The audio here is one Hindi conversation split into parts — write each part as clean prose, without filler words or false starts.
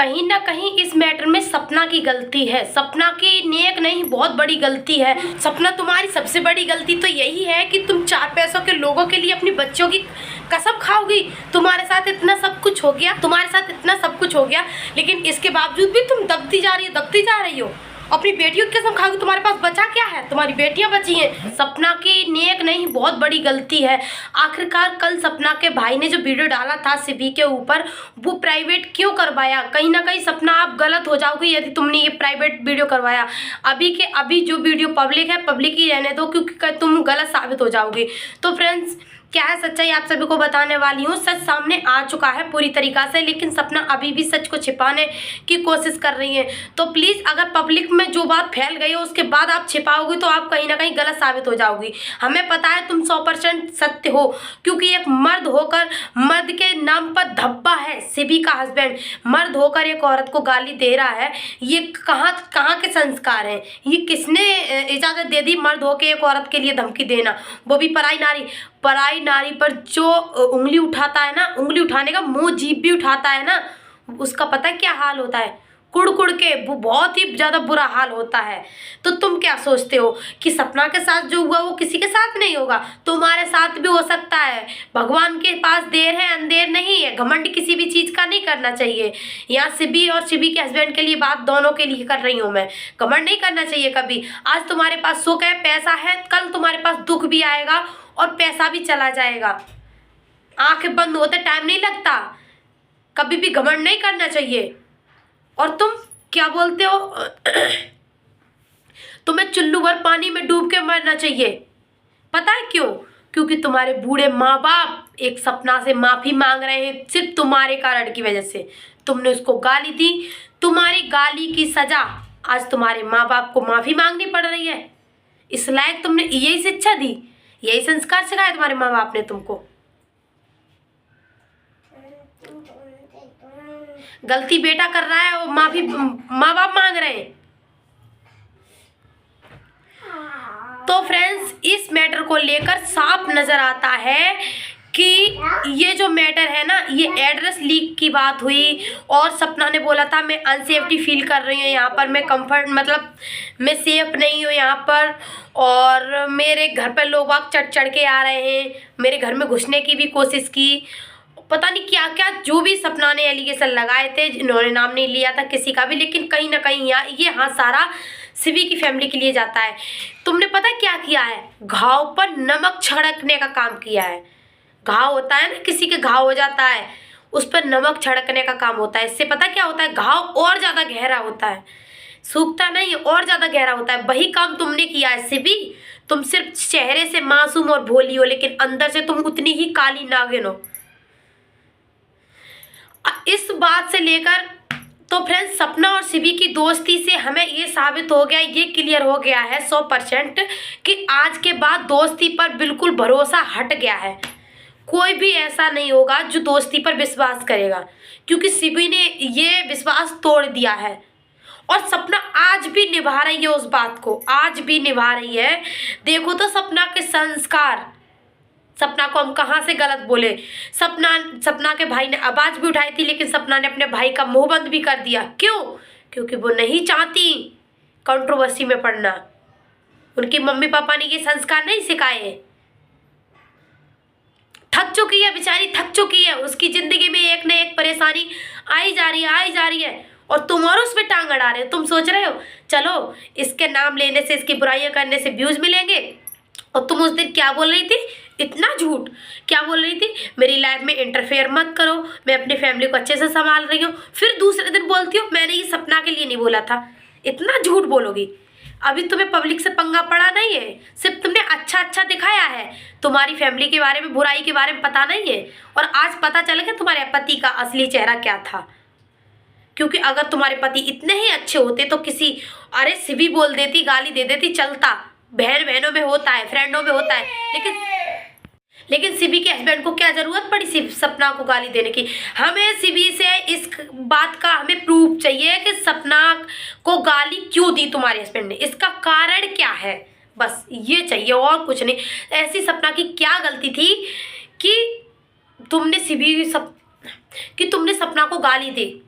कहीं ना कहीं इस मैटर में सपना की गलती है। सपना की नेक नहीं, बहुत बड़ी गलती है। सपना, तुम्हारी सबसे बड़ी गलती तो यही है कि तुम 4 पैसों के लोगों के लिए अपनी बच्चों की कसम खाओगी। तुम्हारे साथ इतना सब कुछ हो गया, लेकिन इसके बावजूद भी तुम दबती जा रही हो। अपनी बेटियों की कसम खाओगी। तुम्हारे पास बचा क्या है? तुम्हारी बेटियां बची हैं। सपना की नेक नहीं, बहुत बड़ी गलती है। आखिरकार कल सपना के भाई ने जो वीडियो डाला था सिबी के ऊपर, वो प्राइवेट क्यों करवाया? कहीं ना कहीं सपना आप गलत हो जाओगी यदि तुमने ये प्राइवेट वीडियो करवाया। अभी के अभी जो वीडियो पब्लिक है, पब्लिक ही रहने दो, क्योंकि तुम गलत साबित हो जाओगी। तो फ्रेंड्स, क्या है सच्चाई आप सभी को बताने वाली हूँ। सच सामने आ चुका है पूरी तरीका से, लेकिन सपना अभी भी सच को छिपाने की कोशिश कर रही है। तो प्लीज़, अगर पब्लिक में जो बात फैल गई है उसके बाद आप छिपाओगी तो आप कहीं ना कहीं गलत साबित हो जाओगी। हमें पता है तुम 100% सत्य हो, क्योंकि एक मर्द होकर, मर्द के नाम पर धब्बा है सिबी का हस्बैंड, मर्द होकर एक औरत को गाली दे रहा है। ये कहाँ के संस्कार हैं? ये किसने इजाज़त दे दी मर्द होकर एक औरत के लिए धमकी देना, वो भी पराई नारी पर जो उंगली उठाता है ना, उंगली उठाने का मुंह जीभ भी उठाता है ना, उसका पता है क्या हाल होता है? कुड़ के वो बहुत ही ज़्यादा बुरा हाल होता है। तो तुम क्या सोचते हो कि सपना के साथ जो हुआ वो किसी के साथ नहीं होगा? तुम्हारे साथ भी हो सकता है। भगवान के पास देर है अंधेर नहीं है। घमंड किसी भी चीज़ का नहीं करना चाहिए। यहाँ सिबी और सिबी के हस्बैंड के लिए बात दोनों के लिए कर रही हूँ मैं। घमंड नहीं करना चाहिए कभी। आज तुम्हारे पास सुख है, पैसा है, कल तुम्हारे पास दुख भी आएगा और पैसा भी चला जाएगा। आंखें बंद होते टाइम नहीं लगता। कभी भी घमंड नहीं करना चाहिए। और तुम क्या बोलते हो? तुम्हें चुल्लू भर पानी में डूब के मरना चाहिए। पता है क्यों? क्योंकि तुम्हारे बूढ़े माँ बाप एक सपना से माफी मांग रहे हैं, सिर्फ तुम्हारे कारण की वजह से। तुमने उसको गाली दी, तुम्हारी गाली की सजा आज तुम्हारे माँ बाप को माफी मांगनी पड़ रही है। इस लायक तुमने यही शिक्षा दी, यही संस्कार सिखाया तुम्हारे माँ बाप ने तुमको। गलती बेटा कर रहा है और माफी माँ बाप मांग रहे हैं। तो फ्रेंड्स, इस मैटर को लेकर साफ नजर आता है कि ये जो मैटर है ना, ये एड्रेस लीक की बात हुई और सपना ने बोला था मैं अनसेफ्टी फील कर रही हूँ यहाँ पर, मैं कंफर्ट मतलब मैं सेफ नहीं हूँ यहाँ पर, और मेरे घर पर लोग वाग चढ़ के आ रहे हैं, मेरे घर में घुसने की भी कोशिश की, पता नहीं क्या क्या जो भी सपना ने एलिगेशन लगाए थे। इन्होंने नाम नहीं लिया था किसी का भी, लेकिन कहीं ना कहीं ये हाँ सारा सिबी की फैमिली के लिए जाता है। तुमने पता क्या किया है? घाव पर नमक छिड़कने का काम किया है। घाव होता है ना, किसी के घाव हो जाता है, उस पर नमक छिड़कने का काम होता है। इससे पता क्या होता है? घाव और ज़्यादा गहरा होता है, सूखता नहीं, और ज़्यादा गहरा होता है। वही काम तुमने किया है सिबी। तुम सिर्फ चेहरे से मासूम और भोली हो, लेकिन अंदर से तुम उतनी ही काली नागिन हो। इस बात से लेकर तो फ्रेंड्स, सपना और सिबी की दोस्ती से हमें ये साबित हो गया, ये क्लियर हो गया है 100% कि आज के बाद दोस्ती पर बिल्कुल भरोसा हट गया है। कोई भी ऐसा नहीं होगा जो दोस्ती पर विश्वास करेगा, क्योंकि सिबी ने ये विश्वास तोड़ दिया है और सपना आज भी निभा रही है उस बात को, आज भी निभा रही है। देखो तो सपना के संस्कार। सपना को हम कहाँ से गलत बोले? सपना के भाई ने आवाज़ भी उठाई थी, लेकिन सपना ने अपने भाई का मुंह बंद भी कर दिया। क्यों? क्योंकि वो नहीं चाहती कंट्रोवर्सी में पड़ना। उनकी मम्मी पापा ने ये संस्कार नहीं सिखाए। थक चुकी है बेचारी, थक चुकी है। उसकी ज़िंदगी में एक न एक परेशानी आई जा रही है और तुम और उस पर टांग अड़ा रहे हो। तुम सोच रहे हो चलो इसके नाम लेने से, इसकी बुराइयां करने से व्यूज़ मिलेंगे, और तुम उस दिन क्या बोल रही थी? इतना झूठ क्या बोल रही थी? मेरी लाइफ में इंटरफेयर मत करो, मैं अपनी फैमिली को अच्छे से संभाल रही हूँ। फिर दूसरे दिन बोलती हो मैंने ये सपना के लिए नहीं बोला था। इतना झूठ बोलोगी? अभी तुम्हें पब्लिक से पंगा पड़ा नहीं है, सिर्फ तुमने अच्छा दिखाया है। तुम्हारी फैमिली के बारे में, बुराई के बारे में पता नहीं है, और आज पता चल गया तुम्हारे पति का असली चेहरा क्या था। क्योंकि अगर तुम्हारे पति इतने ही अच्छे होते तो किसी अरे सिबी बोल देती, गाली दे देती, चलता। बहनों में होता है, फ्रेंडों में होता है, लेकिन सिबी के हस्बैंड को क्या जरूरत पड़ी सपना को गाली देने की? हमें सिबी से इस बात का हमें प्रूफ चाहिए कि सपना को गाली क्यों दी तुम्हारे हस्बैंड ने, इसका कारण क्या है, बस ये चाहिए और कुछ नहीं। ऐसी सपना की क्या गलती थी कि तुमने सपना को गाली दी?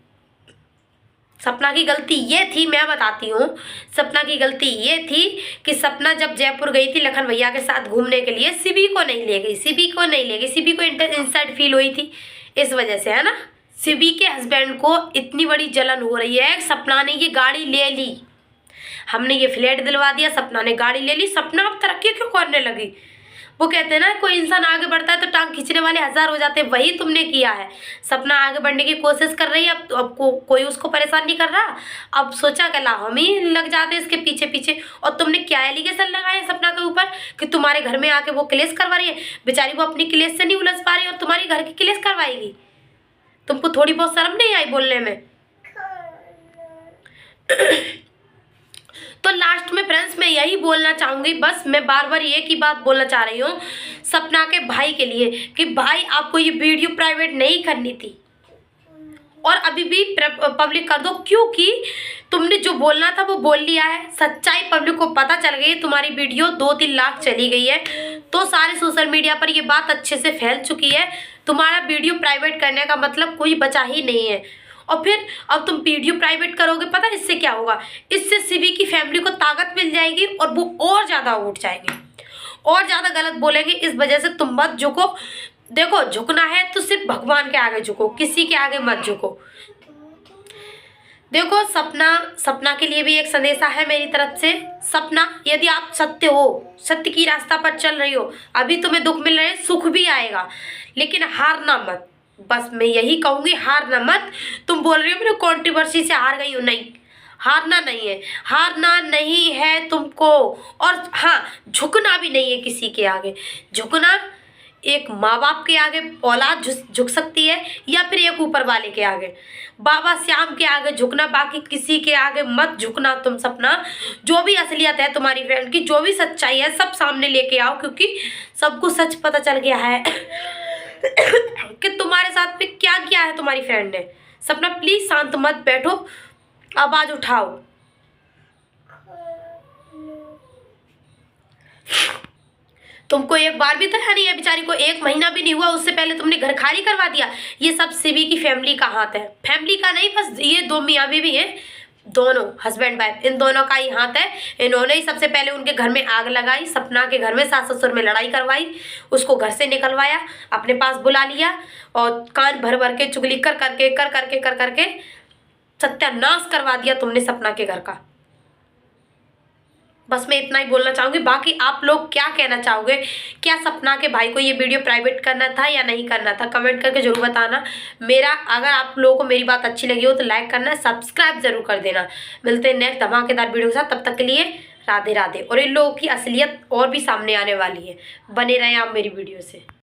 सपना की गलती ये थी, मैं बताती हूँ, सपना की गलती ये थी कि सपना जब जयपुर गई थी लखन भैया के साथ घूमने के लिए, शिवी को नहीं ले गई, शिवी को इंसल्ट फील हुई थी, इस वजह से, है ना। शिवी के हस्बैंड को इतनी बड़ी जलन हो रही है, सपना ने ये गाड़ी ले ली, हमने ये फ्लैट दिलवा दिया, सपना ने गाड़ी ले ली, सपना अब तरक्की क्यों करने लगी। वो कहते हैं ना, कोई इंसान आगे बढ़ता है तो टांग खींचने वाले 1000 हो जाते हैं, वही तुमने किया है। सपना आगे बढ़ने की कोशिश कर रही है, अब कोई उसको परेशान नहीं कर रहा। अब सोचा कि ला हम ही लग जाते इसके पीछे पीछे, और तुमने क्या एलिगेशन लगाए सपना के ऊपर कि तुम्हारे घर में आके वो क्लेश करवा रही है। बेचारी वो अपनी क्लेश से नहीं उलझ पा रही और तुम्हारी घर की क्लेश करवाएगी। तुमको थोड़ी बहुत शर्म नहीं आई बोलने में। तो लास्ट में फ्रेंड्स मैं यही बोलना चाहूँगी, बस मैं बार बार एक ही बात बोलना चाह रही हूँ सपना के भाई के लिए कि भाई आपको ये वीडियो प्राइवेट नहीं करनी थी और अभी भी पब्लिक कर दो, क्योंकि तुमने जो बोलना था वो बोल लिया है। सच्चाई पब्लिक को पता चल गई, तुम्हारी वीडियो 2-3 लाख चली गई है, तो सारे सोशल मीडिया पर ये बात अच्छे से फैल चुकी है। तुम्हारा वीडियो प्राइवेट करने का मतलब कोई बचा ही नहीं है। और फिर अब तुम वीडियो प्राइवेट करोगे, पता है इससे क्या होगा, इससे शिवी की फैमिली को ताकत मिल जाएगी और वो और ज़्यादा उठ जाएंगे, और ज़्यादा गलत बोलेंगे। इस वजह से तुम मत झुको। देखो, झुकना है तो सिर्फ भगवान के आगे झुको, किसी के आगे मत झुको। देखो, सपना के लिए भी एक संदेशा है मेरी तरफ से। सपना, यदि आप सत्य हो, सत्य की रास्ता पर चल रही हो, अभी तुम्हें दुख मिल रहे हैं, सुख भी आएगा, लेकिन हारना मत। बस मैं यही कहूँगी, हारना मत। तुम बोल रही हो मेरे कंट्रोवर्सी से हार गई हूँ, नहीं, हारना नहीं है, हारना नहीं है तुमको। और हाँ, झुकना भी नहीं है किसी के आगे। झुकना एक माँ बाप के आगे औलाद झुक सकती है, या फिर एक ऊपर वाले के आगे, बाबा श्याम के आगे झुकना, बाकी किसी के आगे मत झुकना तुम। सपना, जो भी असलियत है तुम्हारी फ्रेंड की, जो भी सच्चाई है, सब सामने लेके आओ, क्योंकि सबको सच पता चल गया है कि तुम्हारे साथ में क्या किया है तुम्हारी फ्रेंड ने। सपना प्लीज शांत मत बैठो, आवाज उठाओ। तुमको एक बार भी तो है नहीं है, बेचारी को 1 महीना भी नहीं हुआ, उससे पहले तुमने घर खाली करवा दिया। ये सब शिवी की फैमिली का हाथ है, फैमिली का नहीं, बस ये 2 मियाँ बीवी हैं, दोनों हस्बैंड वाइफ, इन दोनों का ही हाथ है। इन्होंने ही सबसे पहले उनके घर में आग लगाई, सपना के घर में सास ससुर में लड़ाई करवाई, उसको घर से निकलवाया, अपने पास बुला लिया और कान भर भर के चुगली कर करके सत्यानाश करवा दिया तुमने सपना के घर का। बस मैं इतना ही बोलना चाहूँगी। बाकी आप लोग क्या कहना चाहोगे, क्या सपना के भाई को ये वीडियो प्राइवेट करना था या नहीं करना था, कमेंट करके जरूर बताना। अगर आप लोगों को मेरी बात अच्छी लगी हो तो लाइक करना, सब्सक्राइब जरूर कर देना। मिलते हैं नेक्स्ट धमाकेदार वीडियो के साथ, तब तक के लिए राधे राधे। और इन लोगों की असलियत और भी सामने आने वाली है, बने रहें आप मेरी वीडियो से।